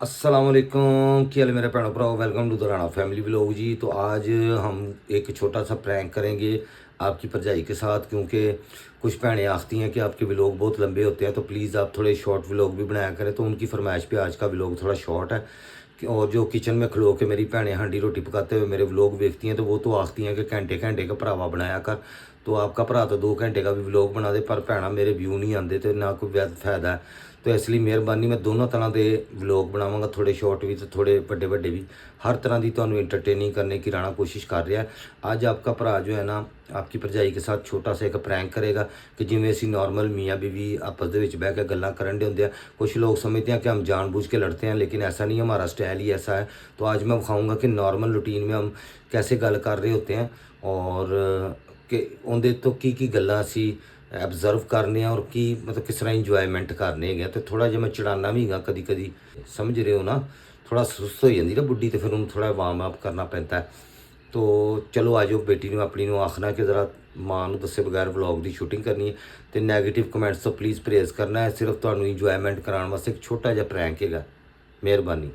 अस्सलामुअलैकुम क्या हाल है मेरे भैनों भराओ। Welcome to the Rana family vlog ji. तो आज हम एक छोटा सा प्रैंक करेंगे आपकी भरजाई के साथ, क्योंकि कुछ भैनें आखती हैं कि आपके व्लॉग बहुत लंबे होते हैं, तो प्लीज़ आप थोड़े शॉर्ट व्लॉग भी बनाया करें। तो उनकी फरमाइश पे आज का व्लॉग थोड़ा शॉर्ट है। और जो किचन में खलो के मेरी भैनें हांडी रोटी पकाते हुए मेरे व्लॉग देखती हैं, तो वो तो आखती हैं कि घंटे घंटे का भरावा बनाया कर। तो आपका भरा तो 2 घंटे का भी व्लॉग बना दे, पर भैना मेरे व्यू नहीं आते, तो ना कोई फायदा है। तो इसलिए मेहरबानी मैं दोनों तरह के व्लॉग बनावांगा, थोड़े शॉर्ट भी तो थोड़े बड़े बड़े भी। हर तरह की तुहानू इंटरटेनिंग करने की राणा कोशिश कर रहा है। अज आपका भरा जो है ना आपकी भरजाई के साथ छोटा सा एक प्रैंक करेगा कि जिमें असी नॉर्मल मियाँ बीवी आपस के बह के गल्लां करन दे होंगे हैं। कुछ लोग समझते हैं कि हम जानबूझ के लड़ते हैं, लेकिन ऐसा नहीं है, हमारा स्टाइल ही ऐसा है। तो आज मैं दिखाऊँगा कि नॉर्मल रूटीन में हम कैसे गल कर रहे होते हैं और कि उनके तो की गल्लां असी ऑब्जर्व करने और की मतलब किस तरह इंजॉयमेंट करने है। तो थोड़ा जिहा मैं चिड़ाना भी हाँ कदी कदी, समझ रहे हो ना। थोड़ा सुस्त हो जाती ना बुढ़ी, तो फिर उन्हें थोड़ा वार्म अप करना पैंता है। तो चलो आ जाओ, बेटी ने अपनी आखना कि ज़रा माँ को दसे बगैर व्लॉग की शूटिंग करनी है। तो नैगेटिव कमेंट्स तो प्लीज़ परहेज़ करना है, सिर्फ तुहानू इंजॉयमेंट कराने वास्ते एक छोटा जिहा प्रैंक है। मेहरबानी।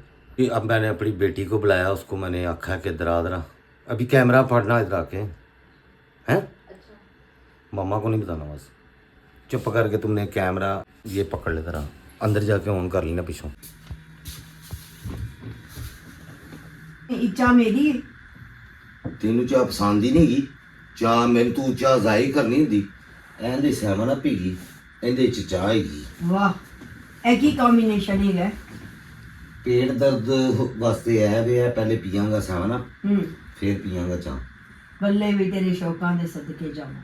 अब मैंने अपनी बेटी को बुलाया, उसको मैंने आखा कि इधर आ, अभी कैमरा पढ़ना इधर आके हैं। मामा को नहीं बताना, बस चुप करके तुमने कैमरा ये पकड़ ले, तरह अंदर जाके ऑन कर लेना पिछों। चाह मेरी तेन चाह पसंद ही नहीं गई। चाह मैंने तू चाह जाहिर करनी होंगी। एंदे सैवन पीगी, एंदे च चाह हैगी। वाह एक ही कॉम्बिनेशन है। पेट दर्द वास्ते है पहले पियांगा सैवन फिर पियांगा चाह। बल्ले भी तेरे शौकां दे सदके जावां।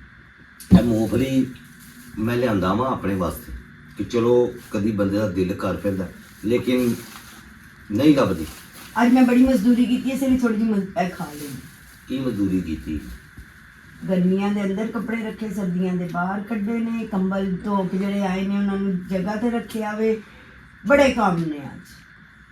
मूंगफली मैं लिया वा अपने वास्ते कि चलो कभी बंदे का दिल कर पैदा, लेकिन नहीं लभदी। आज मैं बड़ी मजदूरी की थी, इसलिए थोड़ी जी खा ली। की मजदूरी की थी? गर्मियां दे अंदर कपड़े रखे, सर्दियां दे बाहर कड्डे ने, कंबल धो के ਜਿਹੜੇ आए ने उन्होंने जगह ते रखे आवे। बड़े काम ने आज,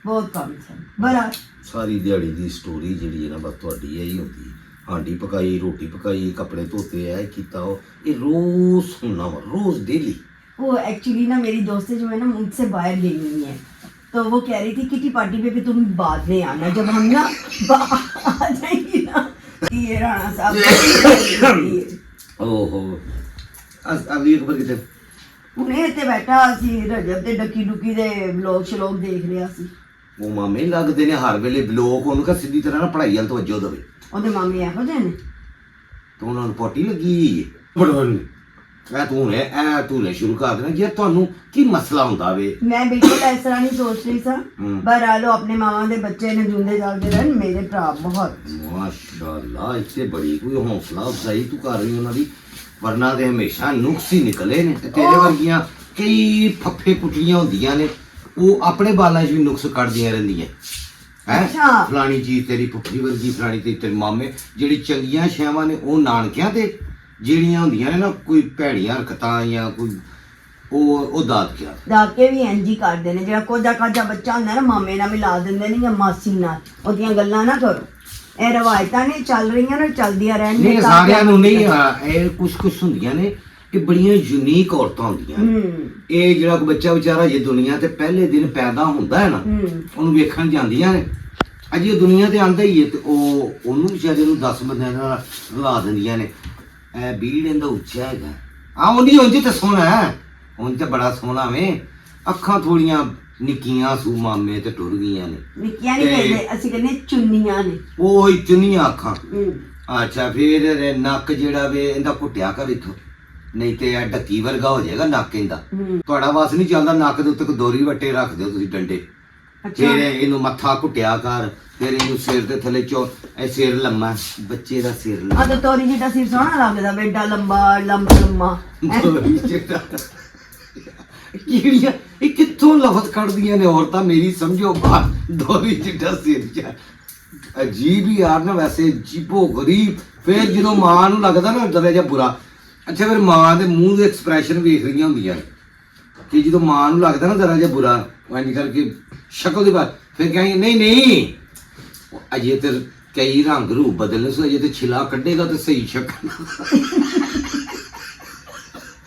बहुत काम सन बड़ा। सारी दिहाड़ी की स्टोरी जी है ना बस थोड़ी यही होती है। हांडी पकाई, रोटी पकाई, कपड़े धोते है किया, ये रोज सुनना वा, रोज डेली। वो एक्चुअली ना मेरी दोस्तें जो है ना मुझसे बाहर गई हुई हैं, तो वो कह रही थी किटी पार्टी पे भी तुम बाद में आना, जब हम ना आ जाएंगे ना। ये राणा साहब ओहो अगली खबर कितने उन्हें इतने बैठा सी रजब ते डकी डुकी दे व्लॉग शलोग देख लिया सी। वो मामे लगते ने हर वेले ब्लॉक उनका सीधी तरह ना पढ़ाई वाल तवज्जो देवे। ਉਹਦੇ ਮਾਮੇ ਇਹੋ ਜਿਹੇ ਨੇ तो उन्होंने पोटी लगी तूने शुरू कर देना यार, ਤੁਹਾਨੂੰ ਕੀ ਮਸਲਾ ਹੁੰਦਾ ਵੇ। मैं बिल्कुल इस तरह नहीं सोच रही सा। बहरहाल अपने मामा दे बच्चे ने जूंदे जागदे रहन, मेरे भरा बहुत माशाल्लाह इससे बड़ी कोई हौसला अफजाई तू कर रही उन्होंने, वरना ते हमेशा नुक्स ही निकले ने। तेरे वर्गियां कई फफे कुटियां होंदियां ने, वो अपने बालों च भी नुक्स कढ़दियां रहंदियां है। फलानी चीज तेरी पुट्ठी वर्गी, फलानी तेरे मामे। ਜਿਹੜੀ ਚੰਗੀਆਂ ਸ਼ੈਵਾਂ ਨੇ ਉਹ ਨਾਨਕਿਆਂ ਤੇ, ਜਿਹੜੀਆਂ ਹੁੰਦੀਆਂ ਨੇ ਨਾ ਕੋਈ ਭੈੜੀਆਂ ਹਰਕਤਾਂ ਜਾਂ ਕੋਈ ਉਹ ਦਾਦਕੇ ਵੀ ਇੰਜ ਹੀ ਕਰਦੇ ਨੇ। ਜਿਹੜਾ ਕੋਝਾ ਕਾਝਾ ਬੱਚਾ ਹੁੰਦਾ ਨਾ ਮਾਮੇ ਨਾਲ ਮਿਲਾ ਦਿੰਦੇ ਨੇ ਜਾਂ ਮਾਸੀ ਨਾਲ, ਉਹਦੀਆਂ ਗੱਲਾਂ ਨਾ ਕਰੋ। ਇਹ ਰਵਾਇਤਾਂ ਨੇ ਚੱਲ ਰਹੀਆਂ ਨੇ, ਚੱਲਦੀਆਂ ਰਹਿਣਗੀਆਂ। ਨਹੀਂ ਸਾਰਿਆਂ ਨੂੰ ਨਹੀਂ, ਇਹ ਕੁਝ ਹੁੰਦੀਆਂ ਨੇ ਕਿ ਬੜੀਆਂ ਯੂਨੀਕ ਔਰਤਾਂ ਹੁੰਦੀਆਂ ਨੇ। ਇਹ ਜਿਹੜਾ ਕੋਈ ਬੱਚਾ ਵਿਚਾਰਾ ਜੇ ਦੁਨੀਆ ਤੇ ਪਹਿਲੇ ਦਿਨ ਪੈਦਾ ਹੁੰਦਾ ਹੈ ਨਾ, ਉਹਨੂੰ ਵੇਖਣ ਜਾਂਦੀਆਂ ਨੇ। ਅਜੇ ਉਹ ਦੁਨੀਆ ਤੇ ਆਂਦਾ ਹੀ ਹੈ, ਤੇ ਉਹਨੂੰ ਵਿਚਾਰੇ ਨੂੰ 10 ਬੰਦਿਆਂ ਨਾਲ ਰਲਾ ਦਿੰਦੀਆਂ ਨੇ। ਇਹ ਬੀੜ ਇਹਦਾ ਉੱਚਾ ਹੈਗਾ। ਉਹਦੀ ਉਂਝ ਤੇ ਸੋਹਣਾ ਹੈ, ਉਂਝ ਤੇ ਬੜਾ ਸੋਹਣਾ ਵੇ। ਅੱਖਾਂ ਥੋੜੀਆਂ ਨਿੱਕੀਆਂ ਸੂ ਮਾਮੇ ਤੇ ਟੁਰ ਗਈਆਂ ਨੇ। ਨਿੱਕੀਆਂ ਨਹੀਂ ਕਹਿੰਦੇ, ਅਸੀਂ ਕਹਿੰਦੇ ਚੁੰਨੀਆਂ ਨੇ। ਉਹ ਹੀ ਚੁੰਨੀਆਂ ਅੱਖਾਂ। ਅੱਛਾ ਫਿਰ ਨੱਕ ਜਿਹੜਾ ਵੇ ਇਹਦਾ ਘੁੱਟਿਆ ਕਰ ਇੱਥੋਂ, ਨਹੀਂ ਤੇ ਇਹ ਢੱਕੀ ਵਰਗਾ ਹੋ ਜਾਏਗਾ ਨੱਕ ਇਹਦਾ। ਤੁਹਾਡਾ ਵਾਸ ਨਹੀਂ ਚੱਲਦਾ, ਨੱਕ ਦੇ ਉੱਤੇ ਕੋਈ ਦੋਰੀ ਵੱਟੇ ਰੱਖ ਦਿਓ ਤੁਸੀਂ ਡੰਡੇ। ਫਿਰ ਇਹਨੂੰ ਮੱਥਾ ਘੁੱਟਿਆ ਕਰ, ਫਿਰ ਇਹਨੂੰ ਸਿਰ ਦੇ ਥੱਲੇ ਇਹ ਸਿਰ ਲੰਮਾ, ਬੱਚੇ ਦਾ ਸਿਰ ਲੰਮਾ। ਤਾਂ ਤੋਰੀ ਜਿਹਾ ਸਿਰ ਸੋਹਣਾ ਲੱਗਦਾ, ਬੇਡਾ ਲੰਬਾ ਲੰਮਾ। ਕਿਹੜੀਆਂ ਇਹ ਕਿੱਥੋਂ ਲਫ਼ਜ਼ ਕੱਢਦੀਆਂ ਨੇ ਔਰਤਾਂ, ਮੇਰੀ ਸਮਝੋ ਬਾਤ। ਦੋਰੀ ਜਿੱਡਾ ਸਿਰ ਚ ਅਜੀਬ ਹੀ ਯਾਰ ਨਾ, ਵੈਸੇ ਅਜੀਬੋ ਗਰੀਬ। ਫਿਰ ਜਦੋਂ ਮਾਂ ਨੂੰ ਲੱਗਦਾ ਨਾ ਜਰਾ ਜਿਹਾ ਬੁਰਾ, ਅੱਛਾ ਫਿਰ ਮਾਂ ਦੇ ਮੂੰਹ ਦੇ ਐਕਸਪ੍ਰੈਸ਼ਨ ਵੇਖ ਰਹੀਆਂ ਹੁੰਦੀਆਂ ਕਿ ਜਦੋਂ ਮਾਂ ਨੂੰ ਲੱਗਦਾ ਨਾ ਜਰਾ ਜਿਹਾ ਬੁਰਾ, ਇੰਝ ਕਰਕੇ ਸ਼ਕਲ ਦੀ ਬਾਤ, ਫਿਰ ਕਹਾਂਗੇ ਨਹੀਂ ਨਹੀਂ ਅਜੇ ਤੇ ਕਈ ਰੰਗ ਰੂਪ ਬਦਲਨੇ ਸੋ, ਅਜੇ ਤੇ ਛਿਲਾ ਕੱਢੇਗਾ ਤੇ ਸਹੀ ਸ਼ਕਲ।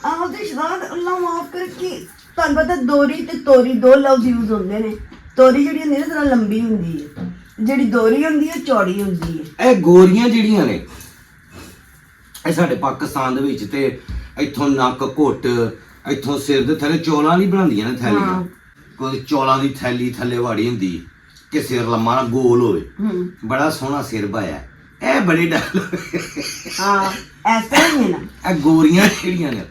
ਆਹ ਤੇ ਸ਼ਾਇਦ ਅੱਲਾ ਮਾਫ ਕਰ ਕਿ ਤੁਹਾਨੂੰ ਪਤਾ ਦੋਰੀ ਤੇ ਤੋਰੀ ਦੋ ਲਫ਼ਜ਼ ਯੂਜ਼ ਹੁੰਦੇ ਨੇ। ਤੋਰੀ ਜਿਹੜੀ ਹੁੰਦੀ ਹੈ ਨਾ ਥੋੜਾ ਲੰਬੀ ਹੁੰਦੀ ਹੈ, ਜਿਹੜੀ ਦੋਰੀ ਹੁੰਦੀ ਹੈ ਚੌੜੀ ਹੁੰਦੀ ਹੈ। ਇਹ ਗੋਰੀਆਂ ਜਿਹੜੀਆਂ ਨੇ ਇਹ ਸਾਡੇ ਪਾਕਿਸਤਾਨ ਦੇ ਵਿੱਚ ਤੇ ਇੱਥੋਂ ਨੱਕ ਘੁੱਟ ਇੱਥੋਂ ਸਿਰ ਦੇ ਥੱਲੇ ਚੌਲਾਂ ਲਈ ਬਣਾਉਂਦੀਆਂ ਨੇ ਥੈਲੀਆਂ। ਕੋਈ ਚੌਲਾਂ ਦੀ ਥੈਲੀ ਥੱਲੇ ਵਾੜੀ ਹੁੰਦੀ ਕਿ ਸਿਰ ਲੰਮਾ ਨਾ ਗੋਲ ਹੋਵੇ, ਬੜਾ ਸੋਹਣਾ ਸਿਰ ਪਾਇਆ। ਇਹ ਬੜੇ ਡਰ ਹਾਂ ਇਸ ਤਰ੍ਹਾਂ ਹੀ ਹੈ ਨਾ। ਇਹ ਗੋਰੀਆਂ ਜਿਹੜੀਆਂ ਨੇ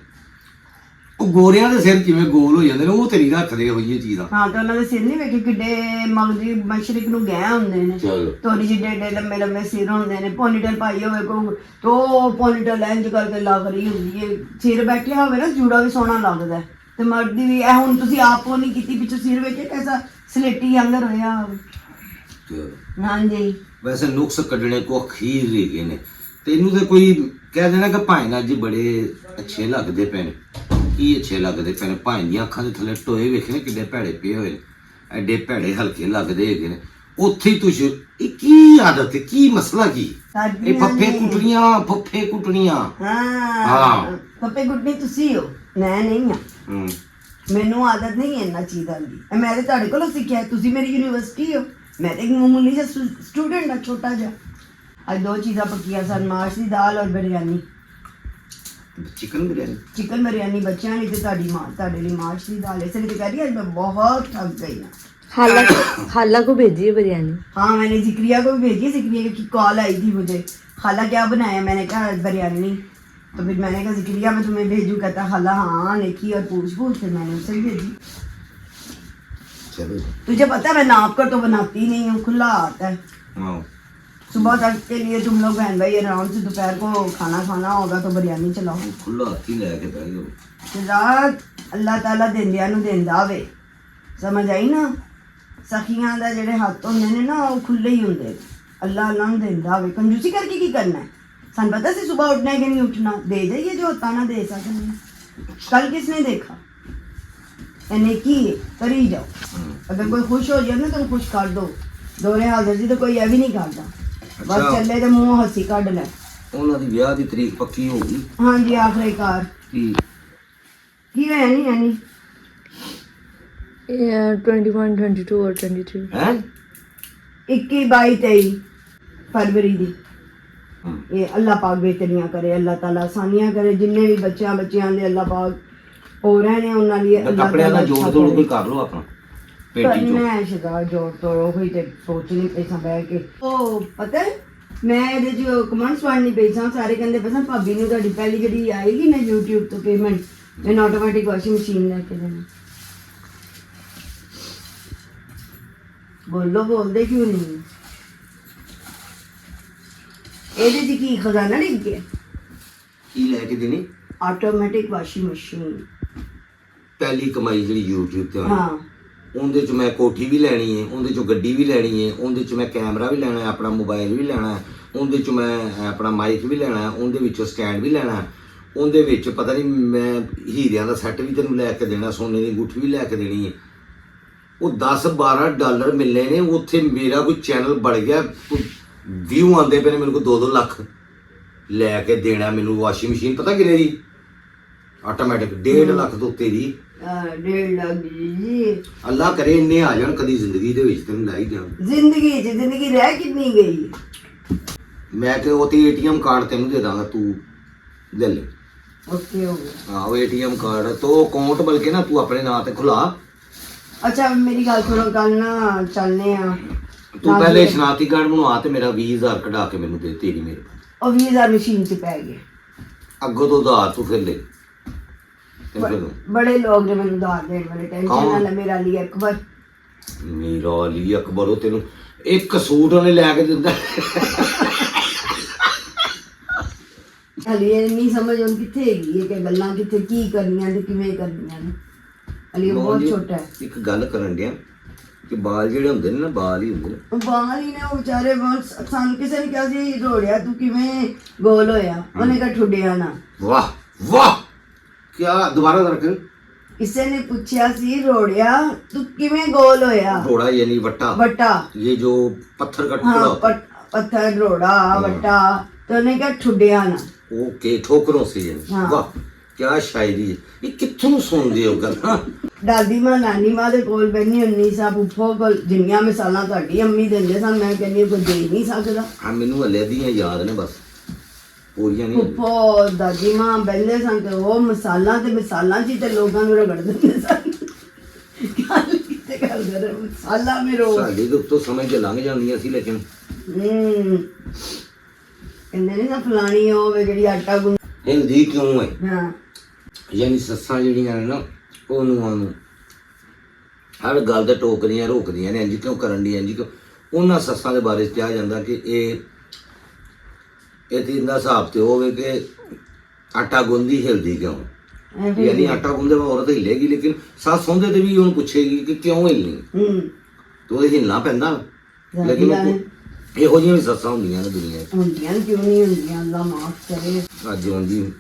ਉਹ ਗੋਰਿਆਂ ਦੇ ਸਿਰ ਕਿਵੇਂ ਗੋਲ ਹੋ ਜਾਂਦੇ ਨੇ, ਉਹ ਤੇਰੀ ਰੱਖਦੇ ਹੋਈਏ ਚੀਜ਼ਾਂ। ਹਾਂ ਤੇ ਉਹਨਾਂ ਦੇ ਸਿਰ ਨਹੀਂ ਵੇਖੇ ਕਿੱਡੇ ਮਗਰੀ ਮਸ਼ਰਕ ਨੂੰ ਗਏ ਹੁੰਦੇ ਨੇ, ਤੋਰੀ ਜਿਹੇ ਏਡੇ ਲੰਮੇ ਲੰਮੇ ਸਿਰ ਹੁੰਦੇ ਨੇ। ਪੋਨੀਟੇਲ ਪਾਈ ਹੋਵੇ ਕੋ ਤੋ ਪੋਨੀਟੇਲ ਇੰਜ ਕਰਕੇ ਲੱਗ ਰਹੀ ਹੁੰਦੀ ਹੈ, ਸਿਰ ਬੈਠਿਆ ਹੋਵੇ ਨਾ ਜੂੜਾ ਵੀ ਸੋਹਣਾ ਲੱਗਦਾ ਹੈ। ਤੇ ਮਰਦੀ ਵੀ ਇਹ ਹੁਣ ਤੁਸੀਂ ਆਪ ਉਹ ਨਹੀਂ ਕੀਤੀ, ਪਿੱਛੋਂ ਸਿਰ ਵੇਖੇ ਕੈਸਾ ਸਲੇਟੀ ਅੰਦਰ ਹੋਇਆ ਹੋਵੇ। ਹਾਂਜੀ ਵੈਸੇ ਨੁਕਸ ਕੱਢਣੇ ਕੋ ਅਖੀਰ ਰਹਿ ਗਏ ਨੇ। ਤੈਨੂੰ ਤੇ ਕੋਈ ਕਹਿ ਦੇਣਾ ਕਿ ਭਾਈ ਨਾਲ ਜੀ ਬੜੇ ਅੱਛੇ ਲੱਗਦੇ ਪਏ ਨੇ। ਕੀ ਅੱਛੇ ਲੱਗਦੇ ਪਏ ਨੇ? ਭਾਈ ਦੀਆਂ ਅੱਖਾਂ ਦੇ ਥੱਲੇ ਟੋਏ ਵੇਖੇ ਨੇ ਕਿੱਡੇ ਭੈੜੇ ਪਏ ਹੋਏ ਨੇ, ਐਡੇ ਭੈੜੇ ਹਲਕੇ ਲੱਗਦੇ ਹੈਗੇ ਨੇ। ਉੱਥੇ ਤੂੰ ਇਹ ਕੀ ਆਦਤ ਹੈ, ਕੀ ਮਸਲਾ ਕੀ? ਇਹ ਫੱਫੇ ਕੁੱਟਣੀਆਂ। ਹਾਂ ਫੱਫੇ ਕੁੱਟਣੀ ਤੁਸੀਂ ਹੋ, ਮੈਂ ਨਹੀਂ ਆ। ਮੈਨੂੰ ਆਦਤ ਨਹੀਂ ਹੈ ਇਹਨਾਂ ਚੀਜ਼ਾਂ ਦੀ। ਮੈਂ ਤੇ ਤੁਹਾਡੇ ਕੋਲੋਂ ਸਿੱਖਿਆ, ਤੁਸੀਂ ਮੇਰੀ ਯੂਨੀਵਰਸਿਟੀ ਹੋ, ਮੈਂ ਤੇ ਇੱਕ ਮਾਮੂਲੀ ਜਿਹਾ ਸਟੂਡੈਂਟ ਆ ਛੋਟਾ ਜਿਹਾ। ਅੱਜ 2 ਚੀਜ਼ਾਂ ਪੱਕੀਆਂ ਸਨ, ਮਾਸ਼ ਦੀ ਦਾਲ ਔਰ ਬਿਰਿਆਨੀ। ਚਿਕਨ ਬਿਰਿਆਨੀ ਬੱਚਿਆਂ ਲਈ ਤੇ ਤੁਹਾਡੇ ਲਈ ਮਾਸ਼ ਦੀ ਦਾਲ। ਇਸ ਲਈ ਤੇ ਕਹਿ ਰਹੀ ਅੱਜ मैं बहुत थक गई हूँ। खाला को भेजी है बिरयानी। हाँ मैंने जिक्रिया को भी भेजी। जिक्रिया की कॉल आई थी मुझे, खाला क्या बनाया? मैंने कहा बिरयानी। तो फिर मैंने कहा जिक्रिया मैं तुम्हें भेजूँ? कहता खाला हाँ लिखी और पूछ फिर मैंने उसे भी भेजी। चलो तुझे पता है मैं नाप कर तो बनाती नहीं हूँ, खुला आता है। सुबह तक के लिए तुम लोग बहन भाई आराम से दोपहर को खाना खाना होगा तो बिरयानी चलाओ। खुला हाथी लेके बैठ जाओ। ਰਾਤ ਅੱਲਾਹ ਤਾਲਾ ਦਿੰਦਿਆਂ ਨੂੰ ਦਿੰਦਾ ਵੇ, ਸਮਝ ਆਈ ਨਾ। ਸਖੀਆਂ ਦਾ ਜਿਹੜੇ ਹੱਥ ਹੁੰਦੇ ਨੇ ਨਾ ਉਹ ਖੁੱਲੇ ਹੀ ਹੁੰਦੇ ਨੇ। ਅੱਲਾਹ ਨੂੰ ਦਿੰਦਾ ਵੇ, ਕੰਜੂਸੀ ਕਰਕੇ ਕੀ ਕਰਨਾ ਹੈ? ਸਾਨੂੰ ਪਤਾ ਸੀ ਸੁਬह उठना है कि नहीं उठना, दे जाइए जो होता ना दे सकते। कल किसने देखा? यानी कि करी जाओ। अगर कोई खुश हो जाए ना तो खुश कर दो। दोरे हाजिर जी तो कोई ये भी नहीं करता, बस ਚੱਲੇ ਤੇ ਮੂੰਹ ਹੱਸੀ ਕੱਢ ਲੈ। ਉਹਨਾਂ ਦੀ ਵਿਆਹ ਦੀ ਤਰੀਕ ਪੱਕੀ ਹੋ ਗਈ? ਹਾਂਜੀ ਆਖਰੀਕਾਰ। ਕੀ ਹੋਇਆ ਨਹੀਂ 21, 22 और 23 ਹੈ 21, 22, 23 फरवरी ਦੀ। ਇਹ ਅੱਲਾਹ ਪਾਕ ਬੇਤਰੀਆਂ ਕਰੇ, ਅੱਲਾਹ ਤਾਲਾ ਆਸਾਨੀਆਂ ਕਰੇ। ਜਿੰਨੇ ਵੀ ਬੱਚਿਆਂ ਦੇ ਅੱਲਾਹ ਪਾਕ ਹੋ ਰਹੇ ਨੇ ਉਹਨਾਂ ਲਈ ਅੱਲਾਹ ਕੱਪੜਿਆਂ ਦਾ ਜੋੜ ਤੋੜ ਕੋਈ ਕਰ ਲਓ ਆਪਣਾ ਪੇਟੀ ਚੋਂ। ਮੈਂ ਸ਼ਦਾ ਜੋੜ ਤੋੜ ਉਹੀ ਤੇ ਸੋਚ ਨਹੀਂ ਪਈ ਸਾਂ ਬਹਿ ਕੇ। ਉਹ ਪਤਾ ਹੈ ਮੈਂ ਇਹਦੇ ਚ ਕਮੈਂਟਸ ਪੜ੍ਹਨੀ ਪਈ ਸਾਂ, ਸਾਰੇ ਕਹਿੰਦੇ ਪਏ ਸਾਂ ਭਾਬੀ ਨੂੰ ਤੁਹਾਡੀ ਪਹਿਲੀ ਜਿਹੜੀ ਆਏਗੀ ਨਾ YouTube ਤੋਂ ਪੇਮੈਂਟ, ਮੈਨੂੰ ਆਟੋਮੈਟਿਕ ਵਾਸ਼ਿੰਗ ਮਸ਼ੀਨ ਲੈ ਕੇ ਦੇਣਾ। ਬੋਲਦੇ ਕਿਉਂ ਨਹੀਂ? ਇਹਦੇ ਚ ਕੀ ਖਜ਼ਾਨਾ ਲਿਖ ਗਿਆ? ਕੀ ਲੈ ਕੇ ਦੇਣੀ? Automatic washing machine. ਪਹਿਲੀ ਕਮਾਈ ਜਿਹੜੀ YouTube ਤੇ ਆਉਣੀ। ਹਾਂ ਉਹਦੇ ਚ ਮੈਂ ਕੋਠੀ ਵੀ ਲੈਣੀ ਹੈ, ਉਹਦੇ ਚੋਂ ਗੱਡੀ ਵੀ ਲੈਣੀ ਹੈ, ਉਹਦੇ ਚ ਮੈਂ ਕੈਮਰਾ ਵੀ ਲੈਣਾ ਹੈ, ਆਪਣਾ ਮੋਬਾਈਲ ਵੀ ਲੈਣਾ ਹੈ, ਉਹਦੇ ਚ ਮੈਂ ਆਪਣਾ ਮਾਈਕ ਵੀ ਲੈਣਾ ਹੈ, ਉਹਦੇ ਵਿੱਚੋਂ ਸਟੈਂਡ ਵੀ ਲੈਣਾ ਹੈ, ਉਹਦੇ ਵਿੱਚ ਪਤਾ ਨਹੀਂ ਮੈਂ ਹੀਰਿਆਂ ਦਾ ਸੈੱਟ ਵੀ ਤੈਨੂੰ ਲੈ ਕੇ ਦੇਣਾ, ਸੋਨੇ ਦੀ ਅੰਗੂਠੀ ਵੀ ਲੈ ਕੇ ਦੇਣੀ ਹੈ। ਉਹ $10-12 ਮਿਲਨੇ ਨੇ। ਉੱਥੇ ਮੇਰਾ ਕੋਈ ਚੈਨਲ ਬਣ ਗਿਆ, ਵਿਊ ਆਉਂਦੇ ਪਏ ਨੇ ਮੈਨੂੰ ਕੋਈ 2-2 ਲੱਖ। ਲੈ ਕੇ ਦੇਣਾ ਮੈਨੂੰ ਵਾਸ਼ਿੰਗ ਮਸ਼ੀਨ ਪਤਾ ਕਿੰਨੇ ਦੀ? ਆਟੋਮੈਟਿਕ 1.5 ਲੱਖ ਤੋਂ ਉੱਤੇ ਦੀ। 1.5 ਲੱਖ ਜੀ। ਅੱਲਾ ਕਰੇ ਇੰਨੇ ਆ ਜਾਣ ਕਦੀ ਜ਼ਿੰਦਗੀ ਦੇ ਵਿੱਚ, ਤੈਨੂੰ ਲੈ ਹੀ ਦਿਆਂ। ਜ਼ਿੰਦਗੀ ਰਹਿ ਕਿੰਨੀ ਗਈ? ਮੈਂ ਕਿ ਉਹ ਤੇ ATM ਕਾਰਡ ਤੈਨੂੰ ਦੇ ਦਾਂਗਾ, ਤੂੰ ਲੈ ਲੈ। ਓਕੇ ਹੋ ਗਿਆ। ਹਾਂ ਉਹ ATM ਕਾਰਡ ਤੋਂ ਅਕਾਊਂਟ ਬਲਕਿ ਨਾ ਤੂੰ ਆਪਣੇ ਨਾਂ ਤੇ ਖੁਲਾ। ਅੱਛਾ ਮੇਰੀ ਗੱਲ ਸੁਣੋ, ਕੱਲ ਨਾ ਚੱਲਨੇ ਆ। ਤੂੰ ਪਹਿਲੇ ਸ਼ਨਾਖਤੀ ਕਾਰਡ ਬਣਵਾ ਤੇ ਮੇਰਾ 20,000 ਕਢਾ ਕੇ ਮੈਨੂੰ ਦੇ, ਤੇਰੀ ਮਿਹਰਬਾਨੀ। ਉਹ 20,000 ਮਸ਼ੀਨ 'ਚ ਪੈ ਗਏ। ਅੱਗੋਂ ਤੋਂ ਉਧਾਰ ਤੂੰ ਫਿਰ ਲੈ। ਬੜੇ ਲੋਕ ਨੇ ਮੈਨੂੰ ਉਧਾਰ ਦੇਣ ਵਾਲੇ। ਟੈਨਸ਼ਨ ਨਾ ਲੈ। ਮੇਰਾ ਅਲੀ ਅਕਬਰ ਉਹ ਤੈਨੂੰ ਇੱਕ ਸੂਟ ਉਹਨੇ ਲੈ ਕੇ ਦਿੰਦਾ। ਅਲੀ ਇਹ ਨਹੀਂ ਸਮਝ ਹੁਣ ਕਿੱਥੇ ਹੈਗੀ ਹੈ ਕਿ ਗੱਲਾਂ ਕਿੱਥੇ ਕੀ ਕਰਨੀਆਂ ਤੇ ਕਿਵੇਂ ਕਰਨੀਆਂ ਨੇ। ਅਲੀ ਬਹੁਤ ਛੋਟਾ ਹੈ। ਇੱਕ ਗੱਲ ਕਰਨ ਡਿਆ ਕਿ ਬਾਲ ਜਿਹੜੇ ਹੁੰਦੇ ਨੇ ਨਾ, ਬਾਲ ਹੀ ਹੁੰਦੇ ਨੇ। ਉਹ ਬਾਲ ਹੀ ਨੇ ਉਹ ਵਿਚਾਰੇ। ਸਾਨੂੰ ਕਿਸੇ ਨੇ ਕਿਹਾ ਸੀ ਰੋੜਿਆ ਤੂੰ ਕਿਵੇਂ ਗੋਲ ਹੋਇਆ? ਉਹਨੇ ਕਿਹਾ ਠੁੱਡਿਆ ਨਾ। ਵਾਹ ਵਾਹ ਕਿਆ ਦੁਬਾਰਾ ਰੱਖ। ਕਿਸੇ ਨੇ ਪੁੱਛਿਆ ਸੀ ਰੋੜਿਆ ਤੂੰ ਕਿਵੇਂ ਗੋਲ ਹੋਇਆ? रोड़ा यानी वट्टा ये जो पत्थर का टुकड़ा हाँ पत्थर रोड़ा वट्टा। तो उन्हें क्या ठुडिया ना। ओके ठोकरों से यानी। हाँ। वाह क्या शायरी है ये कित्थों सुनदे हो गल्लां ਦਾਦੀ ਮਾਂ ਨਾਨੀ ਮਾਂ ਦੇ ਕੋਲ ਬੈਠੀ ਹੁੰਨੀ ਸਾਂ ਫੁੱਫੋ ਕੋਲ ਜਿੰਨੀਆਂ ਮਿਸਾਲਾਂ ਤੁਹਾਡੀ ਅੰਮੀ ਦਿੰਦੇ ਸਨ ਮੈਂ ਕਹਿੰਦੀ ਕੋਈ ਦੇ ਨਹੀਂ ਸਕਦਾ हाँ मैनू हले दियां याद ने बस पूरियां नहीं ਫੁੱਫੋ ਦਾਦੀ ਮਾਂ ਬੈਠਦੇ ਸਨ ਤੇ ਉਹ ਮਿਸਾਲਾਂ ਤੇ ਮਿਸਾਲਾਂ 'ਚ ਹੀ ਤੇ ਲੋਕਾਂ ਨੂੰ ਰਗੜ ਦਿੰਦੇ ਸਨ ਗੱਲ ਕਿਤੇ ਕਰਦੇ ਰਹੇ ਮਿਸਾਲਾਂ ਮੇਰੋ साडी तो उत्तों समय च लंघ जांदियां सी लेकिन ਕਹਿੰਦੇ ਨੇ ਨਾ ਫਲਾਣੀ ਹੋਵੇ ਜਿਹੜੀ ਆਟਾ ਗੁੰਨ हिंदी क्यों है ਹਾਂ यानी सस्सां ਜਿਹੜੀਆਂ ਨੇ ਨਾ ਉਹ ਨੂੰ ਹਰ ਗੱਲ ਤੇ ਟੋਕਦੀਆਂ ਰੋਕਦੀਆਂ ਨੇ ਇੰਜ ਕਿਉਂ ਕਰਨ ਦੀ ਇੰਜ ਕਿਉਂ ਉਹਨਾਂ ਸੱਸਾਂ ਦੇ ਬਾਰੇ 'ਚ ਕਿਹਾ ਜਾਂਦਾ ਕਿ ਇਹ ਤੇ ਇੰਨਾ ਹਿਸਾਬ ਤੇ ਹੋਵੇ ਕਿ ਆਟਾ ਗੁੰਦੀ ਹਿਲਦੀ ਕਿਉਂ ਯਾਨੀ ਆਟਾ ਗੁੰਦੇ ਵਾ ਔਰਤ ਹਿੱਲੇਗੀ ਲੇਕਿਨ ਸੱਸ ਹੁੰਦੇ ਤੇ ਵੀ ਉਹਨੂੰ ਪੁੱਛੇਗੀ ਕਿ ਕਿਉਂ ਹਿੱਲਣੀ ਤੇ ਉਹਦੇ ਹਿੱਲਣਾ ਪੈਂਦਾ ਲੇਕਿਨ ਇਹੋ ਜਿਹੀਆਂ ਵੀ ਸੱਸਾਂ ਹੁੰਦੀਆਂ ਨੇ ਦੁਨੀਆ 'ਚ ਹੁੰਦੀਆਂ ਨੇ, ਕਿਉਂ ਨਹੀਂ ਹੁੰਦੀਆਂ ਅੱਲਾ ਮਾਫ ਕਰੇ ਅੱਜ ਹੁੰਦੀ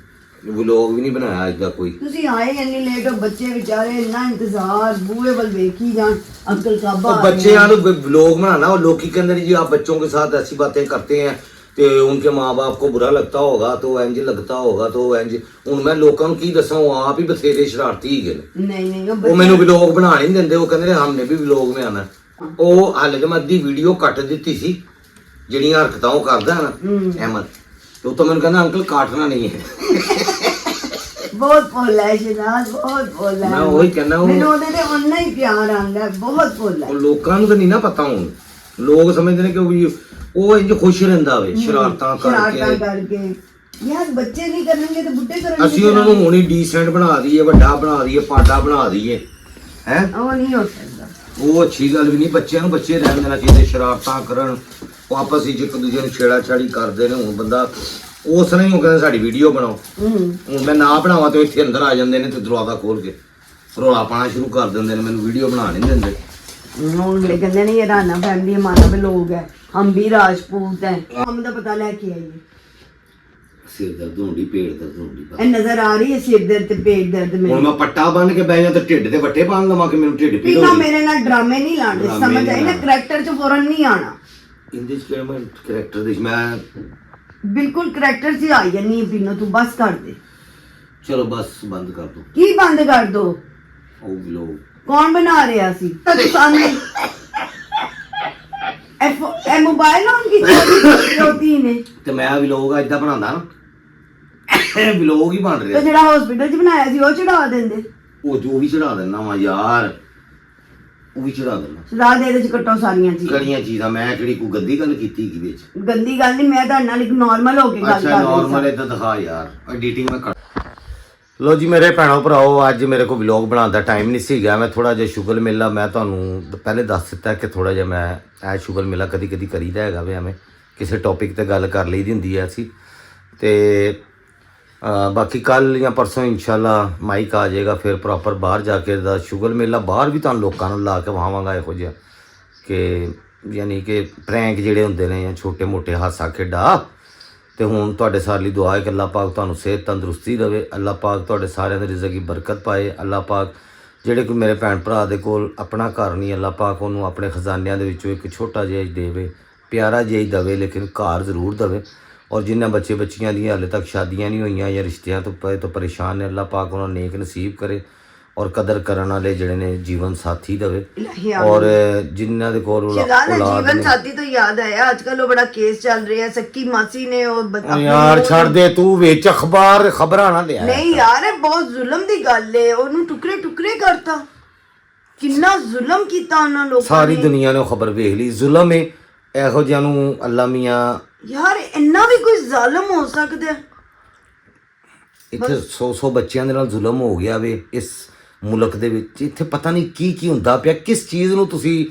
ਵਲੋਗ ਵੀ ਨਹੀਂ ਬਣਾਇਆ ਅੱਜ ਦਾ ਕੋਈ ਤੁਸੀਂ ਆਏ ਇੰਨੀ ਲੇਟ ਹੋ ਬੱਚੇ ਵਿਚਾਰੇ ਇੰਨਾ ਇੰਤਜ਼ਾਰ ਬੂਹੇ ਵੱਲ ਵੇਖੀ ਜਾਣ ਅੰਕਲ ਕਾਬਾ और बच्चे यार व्लॉग बनाना और लोग की कहते हैं जी आप बच्चों के साथ ऐसी बातें करते हैं तो उनके माँ बाप को बुरा लगता होगा तो इंज लगता होगा तो इंज हूँ मैं लोगों को की दसा वो आप ही बथेरे शरारती ही गए ਨਹੀਂ ਨਹੀਂ ਉਹ वो मैंने व्लॉग बना नहीं देंगे वो कहते हमने भी व्लॉग में आना ਉਹ ਹਾਲੇ ਤੇ ਮੈਂ ਅੱਧੀ ਵੀਡੀਓ ਕੱਟ ਦਿੱਤੀ ਸੀ ਜਿਹੜੀਆਂ ਹਰਕਤਾਂ ਉਹ ਕਰਦਾ ਹੈ ਨਾ ਅਹਿਮਦ ਤੇ ਉਹ ਤਾਂ ਮੈਨੂੰ ਕਹਿੰਦਾ ਅੰਕਲ ਕਾਟਣਾ ਨਹੀਂ ਹੈ ਬਹੁਤ ਭੋਲਾ ਹੈ ਸ਼ਹਿਨਾਜ਼ ਬਹੁਤ ਭੋਲਾ ਹੈ ਮੈਂ ਉਹੀ ਕਹਿੰਦਾ ਮੈਨੂੰ ਉਹਦੇ ਤੇ ਉਨਾ ਹੀ ਪਿਆਰ ਆਉਂਦਾ ਬਹੁਤ ਭੋਲਾ ਉਹ ਲੋਕਾਂ ਨੂੰ ਤਾਂ ਨਹੀਂ ਨਾ ਪਤਾ ਹੁਣ ਲੋਕ ਸਮਝਦੇ ਨੇ ਕਿ ਵੀ ਉਹ ਇੰਜ ਖੁਸ਼ ਰਹਿੰਦਾ ਵੇ ਸ਼ਰਾਰਤਾਂ ਸ਼ਰਾਰਤਾਂ ਕਰਕੇ ਕਰਕੇ ਯਾਰ ਬੱਚੇ ਨਹੀਂ ਕਰਨਗੇ ਤੇ ਬੁੱਢੇ ਕਰਨਗੇ ਅਸੀਂ ਉਹਨਾਂ ਨੂੰ ਹੁਣੀ ਡੀਸੈਂਟ ਬਣਾ ਦਈਏ ਵੱਡਾ ਬਣਾ ਦਈਏ ਪਾਡਾ ਬਣਾ ਦਈਏ ਹੈ ਉਹ ਨਹੀਂ ਹੋ ਸਕਦਾ ਉਹ ਅੱਛੀ ਗੱਲ ਵੀ ਨਹੀਂ ਬੱਚਿਆਂ ਨੂੰ ਬੱਚੇ ਰਹਿਣ ਦੇਣਾ ਚਾਹੀਦਾ ਸ਼ਰਾਰਤਾਂ ਕਰਨ ਉਹ ਆਪਸ ਵਿੱਚ ਇੱਕ ਦੂਜੇ ਨੂੰ ਛੇੜਾ ਛਾੜੀ ਕਰਦੇ ਨੇ ਹੁਣ ਬੰਦਾ ਉਸ ਤਰ੍ਹਾਂ ਹੀ ਉਹ ਕਹਿੰਦਾ ਸਾਡੀ ਵੀਡੀਓ ਬਣਾਓ ਹੁਣ ਮੈਂ ਨਾ ਬਣਾਵਾਂ ਤੇ ਇੱਥੇ ਅੰਦਰ ਆ ਜਾਂਦੇ ਨੇ ਤੇ ਦਰਵਾਜ਼ਾ ਖੋਲ ਕੇ ਰੌਲਾ ਪਾਣਾ ਸ਼ੁਰੂ ਕਰ ਦਿੰਦੇ ਨੇ ਮੈਨੂੰ ਵੀਡੀਓ ਬਣਾ ਨਹੀਂ ਦਿੰਦੇ ਹੁਣ ਮੇਰੇ ਕਹਿੰਦੇ ਨੇ ਇਹ ਰਾਣਾ ਫੈਮਿਲੀ ਮਾਨਵ ਲੋਕ ਹੈ ਹਮ ਵੀ ਰਾਜਪੂਤ ਹੈ ਹਮ ਦਾ ਪਤਾ ਲੈ ਕੇ ਆਈਏ ਸਿਰ ਦਰਦ ਹੁੰਦੀ ਪੇਟ ਦਰਦ ਹੁੰਦੀ ਇਹ ਨਜ਼ਰ ਆ ਰਹੀ ਹੈ ਸਿਰ ਦਰਦ ਤੇ ਪੇਟ ਦਰਦ ਹੁਣ ਮੈਨੂੰ ਮੈਂ ਪੱਟਾ ਬੰਨ ਕੇ ਬਹਿ ਜਾ ਤੇ ਢਿੱਡ ਤੇ ਵੱਟੇ ਪਾਣ ਲਵਾਂ ਕਿ ਮੈਨੂੰ ਢਿੱਡ ਪੀੜ ਹੋ ਪੀਣਾ ਰਹੀ ਮੇਰੇ ਨਾਲ ਡਰਾਮੇ ਨਹੀਂ ਲਾਣੇ ਡਰਾਮੇ ਸਮਝ ਨਹੀਂ ਆਈ ਨਾ ਲਾਉਣੇ। ਕਰੈਕਟਰ ਚ ਫੌਰਨ ਨਹੀਂ ਆਣਾ ਇੰਦੇ ਚ ਕਿਹੜਾ ਮੈਂ ਕਰੈਕਟਰ ਦੇ ਮੈਂ ਬਿਲਕੁਲ ਕਰੈਕਟਰ ਚ ਆਈ ਨਹੀਂ ਪੀਨੋ ਤੂੰ ਬਸ ਕਰ ਦੇ ਚਲੋ ਬਸ ਬੰਦ ਕਰ ਦੋ ਕੀ ਬੰਦ ਕਰ ਦੋ ਉਹ ਵਲੋਗ ਕੌਣ ਬਣਾ ਰਿਹਾ ਸੀ ਸਾਨੂੰ ਇਹ ਮੋਬਾਈਲ ਔਨ ਕੀਤੀ ਹੋਤੀ ਨੇ ਤੇ ਮੈਂ ਵਲੋਗ ਇਦਾਂ ਬਣਾਉਂਦਾ ਨਾ ਵਲੋਗ ਹੀ ਬਣ ਤੇ ਰਿਹਾ ਜਿਹੜਾ ਹਸਪੀਟਲ ਚ ਬਣਾਇਆ ਸੀ ਉਹ ਚੜਾ ਦਿੰਦੇ ਉਹ ਜੋ ਵੀ ਚੜਾ ਦਿੰਦਾ ਵਾ ਯਾਰ ਉਹ ਵੀ ਚੜਾ ਦਿੰਦਾ ਸਲਾਹ ਦੇ ਇਹਦੇ ਚ ਕੱਟੋ ਸਾਰੀਆਂ ਚੀਜ਼ਾਂ ਕੜੀਆਂ ਚੀਜ਼ਾਂ ਮੈਂ ਕਿਹੜੀ ਕੋਈ ਗੱਦੀ ਗੱਲ ਕੀਤੀ ਕੀ ਵਿੱਚ ਗੰਦੀ ਗੱਲ ਨਹੀਂ ਮੈਂ ਤੁਹਾਡੇ ਨਾਲ ਇੱਕ ਨਾਰਮਲ ਹੋ ਕੇ ਗੱਲ ਅੱਛਾ ਕਰ ਰਹੀ ਨਾਰਮਲ ਇਦਾਂ ਦਿਖਾ ਯਾਰ ਐਡੀਟਿੰਗ ਮੈਂ ਕਰ ਲੋ ਜੀ ਮੇਰੇ ਭੈਣੋ ਭਰਾਓ ਅੱਜ ਮੇਰੇ ਕੋਲ ਵਲੌਗ ਬਣਾਉਣ ਦਾ ਟਾਈਮ ਨਹੀਂ ਸੀਗਾ ਮੈਂ ਥੋੜਾ ਜਿਹਾ ਸ਼ੁਗਰ ਮੇਲਾ ਮੈਂ ਤੁਹਾਨੂੰ ਪਹਿਲੇ ਦੱਸ ਦਿੱਤਾ ਕਿ ਥੋੜਾ ਜਿਹਾ ਮੈਂ ਇਹ ਸ਼ੁਗਰ ਮੇਲਾ ਕਦੀ ਕਦੀ ਕਰੀਦਾ ਹੈਗਾ ਵੀ ਐਵੇਂ ਕਿਸੇ ਟੌਪਿਕ ਤੇ ਗੱਲ ਕਰ ਲਈਦੀ ਹੁੰਦੀ ਹੈ ਅਸੀਂ ਤੇ ਬਾਕੀ ਕੱਲ ਜਾਂ ਪਰਸੋਂ ਇਨਸ਼ਾਅੱਲਾ ਮਾਈਕ ਆ ਜਾਏਗਾ ਫਿਰ ਪ੍ਰੋਪਰ ਬਾਹਰ ਜਾ ਕੇ ਦਾ ਸ਼ੁਗਰ ਮੇਲਾ ਬਾਹਰ ਵੀ ਤੁਹਾਨੂੰ ਲੋਕਾਂ ਨੂੰ ਲਾ ਕੇ ਵਹਾਵਾਂਗਾ ਇਹੋ ਜਿਹਾ ਕਿ ਯਾਨੀ ਕਿ ਪ੍ਰੈਂਕ ਜਿਹੜੇ ਹੁੰਦੇ ਨੇ ਜਾਂ ਛੋਟੇ ਮੋਟੇ ਹਾਸਾ ਖੇਡਾ ਤੇ ਹੁਣ ਤੁਹਾਡੇ ਸਾਰੇ ਲਈ ਦੁਆ ਹੈ ਕਿ ਅੱਲਾਹ ਪਾਕ ਤੁਹਾਨੂੰ ਸਿਹਤ ਤੰਦਰੁਸਤੀ ਦੇਵੇ ਅੱਲਾਹ ਪਾਕ ਤੁਹਾਡੇ ਸਾਰਿਆਂ ਦੇ ਰਿਜ਼ਕ ਦੀ ਬਰਕਤ ਪਾਏ ਅੱਲਾਹ ਪਾਕ ਜਿਹੜੇ ਕੋਈ ਮੇਰੇ ਭੈਣ ਭਰਾ ਦੇ ਕੋਲ ਆਪਣਾ ਘਰ ਨਹੀਂ ਅੱਲਾਹ ਪਾਕ ਉਹਨੂੰ ਆਪਣੇ ਖਜ਼ਾਨਿਆਂ ਦੇ ਵਿੱਚੋਂ ਇੱਕ ਛੋਟਾ ਜਿਹਾ ਦੇਵੇ ਪਿਆਰਾ ਜਿਹਾ ਹੀ ਦੇਵੇ ਲੇਕਿਨ ਘਰ ਜ਼ਰੂਰ ਦੇਵੇ ਔਰ ਜਿਨ੍ਹਾਂ ਬੱਚੇ ਬੱਚੀਆਂ ਦੀਆਂ ਹਾਲੇ ਤੱਕ ਸ਼ਾਦੀਆਂ ਨਹੀਂ ਹੋਈਆਂ ਜਾਂ ਰਿਸ਼ਤਿਆਂ ਤੋਂ ਪਰੇਸ਼ਾਨ ਨੇ ਅੱਲਾਹ ਪਾਕ ਉਹਨਾਂ ਨੂੰ ਨੇਕ ਨਸੀਬ ਕਰੇ ਔਰ ਕਦਰ ਕਰਨ ਵਾਲੇ ਜਿਹੜੇ ਨੇ ਜੀਵਨ ਸਾਥੀ ਦੇਵੇ ਔਰ ਜਿਨ੍ਹਾਂ ਦੇ ਕੋਲ ਜੀਵਨ ਸਾਥੀ ਤੋਂ ਯਾਦ ਆਇਆ ਅੱਜ ਕੱਲ ਉਹ ਬੜਾ ਕੇਸ ਚੱਲ ਰਿਹਾ ਸੱਕੀ ਮਾਸੀ ਨੇ ਉਹ ਯਾਰ ਛੱਡ ਦੇ ਤੂੰ ਵਿੱਚ ਖਬਰਾਂ ਨਾ ਲਿਆ ਨਹੀਂ ਯਾਰ ਇਹ ਬਹੁਤ ਜ਼ੁਲਮ ਦੀ ਗੱਲ ਏ ਉਹਨੂੰ ਟੁਕੜੇ ਟੁਕੜੇ ਕਰਤਾ ਕਿੰਨਾ ਜ਼ੁਲਮ ਕੀਤਾ ਉਹਨਾਂ ਲੋਕਾਂ ਸਾਰੀ ਨੇ ਦੁਨੀਆ ਨੇ ਖਬਰ ਵੇਖ ਲਈ ਜ਼ੁਲਮ ਹੈ ਇਹੋ ਜਿਹਾ ਨੂੰ ਅੱਲਾ ਮੀਆਂ ਯਾਰ ਇੰਨਾ ਵੀ ਕੋਈ ਜ਼ਾਲਮ ਹੋ ਸਕਦਾ ਇੱਥੇ 100 ਬੱਚਿਆਂ ਦੇ ਨਾਲ ਜ਼ੁਲਮ ਹੋ ਗਿਆ ਵੇ ਇਸ ਮੁਲਕ ਦੇ ਵਿੱਚ ਇੱਥੇ ਪਤਾ ਨਹੀਂ ਕੀ ਹੁੰਦਾ ਪਿਆ ਕਿਸ ਚੀਜ਼ ਨੂੰ ਤੁਸੀਂ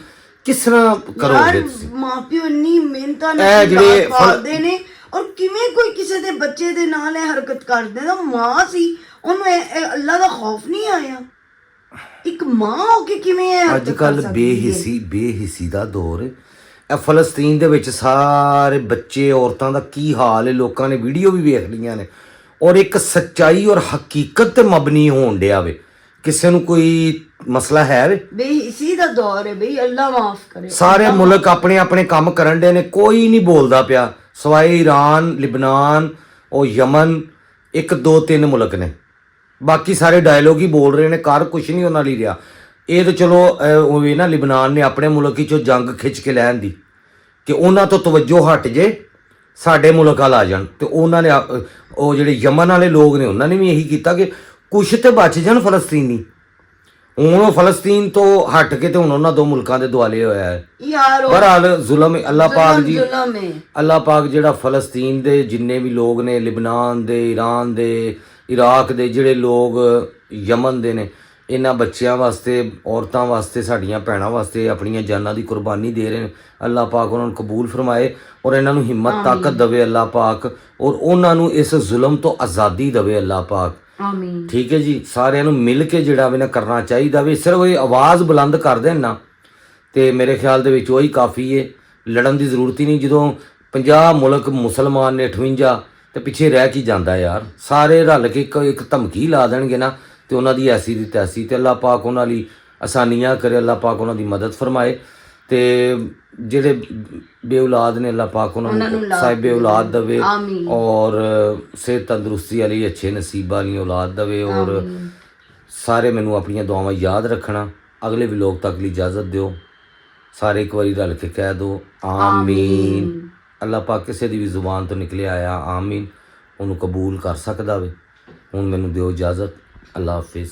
ਕਿਸ ਤਰ੍ਹਾਂ ਕਰੋਗੇ ਤੁਸੀਂ ਮਾਪਿਓ ਇੰਨੀ ਮਿਹਨਤਾਂ ਇਹ ਨਾਲ ਜਿਹੜੇ ਪਾਲਦੇ ਨੇ ਔਰ ਕਿਵੇਂ ਕੋਈ ਕਿਸੇ ਦੇ ਬੱਚੇ ਦੇ ਨਾਲ ਇਹ ਹਰਕਤ ਕਰਦੇ ਦਾ ਮਾਂ ਸੀ ਉਹਨੂੰ ਇਹ ਅੱਲਾ ਦਾ ਖੌਫ ਨਹੀਂ ਆਇਆ ਇੱਕ ਮਾਂ ਹੋ ਕੇ ਕਿਵੇਂ ਇਹ ਹਰਕਤ ਅੱਜ ਕੱਲ ਬੇਹਿੱਸੀ ਦਾ ਦੌਰ ਹੈ ਇਹ ਫਲਸਤੀਨ ਦੇ ਵਿੱਚ ਸਾਰੇ ਬੱਚੇ ਔਰਤਾਂ ਦਾ ਕੀ ਹਾਲ ਹੈ ਲੋਕਾਂ ਨੇ ਵੀਡੀਓ ਵੀ ਵੇਖ ਲਈਆਂ ਨੇ ਔਰ ਇੱਕ ਸੱਚਾਈ ਔਰ ਹਕੀਕਤ ਤੇ ਮਬਨੀ ਹੋਣ ਡਿਆ ਵੇ ਕਿਸੇ ਨੂੰ ਕੋਈ ਮਸਲਾ ਹੈ ਵੇ ਬੇਹਿੱਸੀ ਦਾ ਦੌਰ ਹੈ ਬਈ ਅੱਲਾ ਮਾਫ ਕਰੇ ਸਾਰੇ ਮੁਲਕ ਆਪਣੇ ਆਪਣੇ ਕੰਮ ਕਰਨ ਦੇ ਨੇ ਕੋਈ ਨਹੀਂ ਬੋਲਦਾ ਪਿਆ ਸਵਾਏ ਈਰਾਨ ਲਿਬਨਾਨ ਉਹ ਯਮਨ 1 2 3 ਮੁਲਕ ਨੇ ਬਾਕੀ ਸਾਰੇ ਡਾਇਲੋਗ ਹੀ ਬੋਲ ਰਹੇ ਨੇ, ਕਰ ਕੁਛ ਨਹੀਂ ਉਹਨਾਂ ਲਈ ਰਿਹਾ। ਇਹ ਤਾਂ ਚਲੋ ਹੋਵੇ ਨਾ, ਲਿਬਨਾਨ ਨੇ ਆਪਣੇ ਮੁਲਕ ਵਿੱਚੋਂ ਜੰਗ ਖਿੱਚ ਕੇ ਲੈਣ ਦੀ, ਕਿ ਉਹਨਾਂ ਤੋਂ ਤਵੱਜੋ ਹਟ ਜੇ, ਸਾਡੇ ਮੁਲਕ ਵੱਲ ਆ ਜਾਣ। ਤੇ ਉਹਨਾਂ ਨੇ ਉਹ ਜਿਹੜੇ ਯਮਨ ਵਾਲੇ ਲੋਕ ਨੇ ਉਹਨਾਂ ਨੇ ਵੀ ਇਹੀ ਕੀਤਾ ਕਿ ਕੁਛ ਤੇ ਬਚ ਜਾਣ ਫਲਸਤੀਨੀ। ਹੁਣ ਉਹ ਫਲਸਤੀਨ ਤੋਂ ਹਟ ਕੇ ਤੇ ਹੁਣ ਉਹਨਾਂ ਦੋ ਮੁਲਕਾਂ ਦੇ ਦੁਆਲੇ ਹੋਇਆ ਹੈ। ਯਾਰ ਉਹ ਬਹਰਹਾਲ ਜ਼ੁਲਮ ਅੱਲਾਹ ਪਾਕ ਜੀ, ਜ਼ੁਲਮ ਹੈ। ਅੱਲਾਹ ਪਾਕ ਜਿਹੜਾ ਫਲਸਤੀਨ ਦੇ ਜਿੰਨੇ ਵੀ ਲੋਕ ਨੇ, ਲਿਬਨਾਨ ਦੇ, ਈਰਾਨ ਦੇ, ਇਰਾਕ ਦੇ, ਜਿਹੜੇ ਲੋਕ ਯਮਨ ਦੇ ਨੇ, ਇਹਨਾਂ ਬੱਚਿਆਂ ਵਾਸਤੇ, ਔਰਤਾਂ ਵਾਸਤੇ, ਸਾਡੀਆਂ ਭੈਣਾਂ ਵਾਸਤੇ ਆਪਣੀਆਂ ਜਾਨਾਂ ਦੀ ਕੁਰਬਾਨੀ ਦੇ ਰਹੇ ਨੇ। ਅੱਲਾਹ ਪਾਕ ਉਹਨਾਂ ਨੂੰ ਕਬੂਲ ਫਰਮਾਏ ਔਰ ਇਹਨਾਂ ਨੂੰ ਹਿੰਮਤ ਤਾਕਤ ਦੇਵੇ ਅੱਲਾਹ ਪਾਕ, ਔਰ ਉਹਨਾਂ ਨੂੰ ਇਸ ਜ਼ੁਲਮ ਤੋਂ ਆਜ਼ਾਦੀ ਦੇਵੇ ਅੱਲਾਹ ਪਾਕ। ਆਮੀਨ। ਠੀਕ ਹੈ ਜੀ, ਸਾਰਿਆਂ ਨੂੰ ਮਿਲ ਕੇ ਜਿਹੜਾ ਵੀ ਨਾ ਕਰਨਾ ਚਾਹੀਦਾ ਵੀ, ਸਿਰਫ ਇਹ ਆਵਾਜ਼ ਬੁਲੰਦ ਕਰ ਦੇਣ ਨਾ, ਤੇ ਮੇਰੇ ਖਿਆਲ ਦੇ ਵਿੱਚ ਉਹੀ ਕਾਫੀ ਹੈ। ਲੜਨ ਦੀ ਜ਼ਰੂਰਤ ਹੀ ਨਹੀਂ। ਜਦੋਂ 50 ਮੁਲਕ ਮੁਸਲਮਾਨ ਨੇ, 58, ਤੇ ਪਿੱਛੇ ਰਹਿ ਕੀ ਜਾਂਦਾ ਯਾਰ। ਸਾਰੇ ਰਲ ਕੇ ਇੱਕ ਧਮਕੀ ਲਾ ਦੇਣਗੇ ਨਾ, ਤੇ ਉਹਨਾਂ ਦੀ ਐਸੀ ਦੀ ਤੈਸੀ। ਤੇ ਅੱਲਾਹ ਪਾਕ ਉਹਨਾਂ ਲਈ ਆਸਾਨੀਆਂ ਕਰੇ, ਅੱਲਾਹ ਪਾਕ ਉਹਨਾਂ ਦੀ ਮਦਦ ਫਰਮਾਏ। ਤੇ ਜਿਹੜੇ ਬੇਔਲਾਦ ਨੇ, ਅੱਲਾਹ ਪਾਕ ਉਹਨਾਂ ਨੂੰ ਸਾਹਿਬ ਔਲਾਦ ਦੇਵੇ, ਔਰ ਸਿਹਤ ਤੰਦਰੁਸਤੀ ਵਾਲੀ ਅੱਛੇ ਨਸੀਬਾਂ ਵਾਲੀ ਔਲਾਦ ਦੇਵੇ। ਔਰ ਸਾਰੇ ਮੈਨੂੰ ਆਪਣੀਆਂ ਦੁਆਵਾਂ ਯਾਦ ਰੱਖਣਾ। ਅਗਲੇ ਵਲੋਗ ਤੱਕ ਲਈ ਇਜਾਜ਼ਤ ਦਿਓ। ਸਾਰੇ ਇੱਕ ਵਾਰੀ ਰਲ ਕੇ ਕਹਿ ਦਿਓ ਆਮੀਨ। ਅੱਲਾਹ ਪਾਕ ਕਿਸੇ ਦੀ ਵੀ ਜ਼ੁਬਾਨ ਤੋਂ ਨਿਕਲਿਆ ਆਇਆ ਆਮੀਨ ਉਹਨੂੰ ਕਬੂਲ ਕਰ ਸਕਦਾ ਵੇ। ਹੁਣ ਮੈਨੂੰ ਦਿਓ ਇਜਾਜ਼ਤ। ਅੱਲਾਹ ਹਾਫਿਜ਼।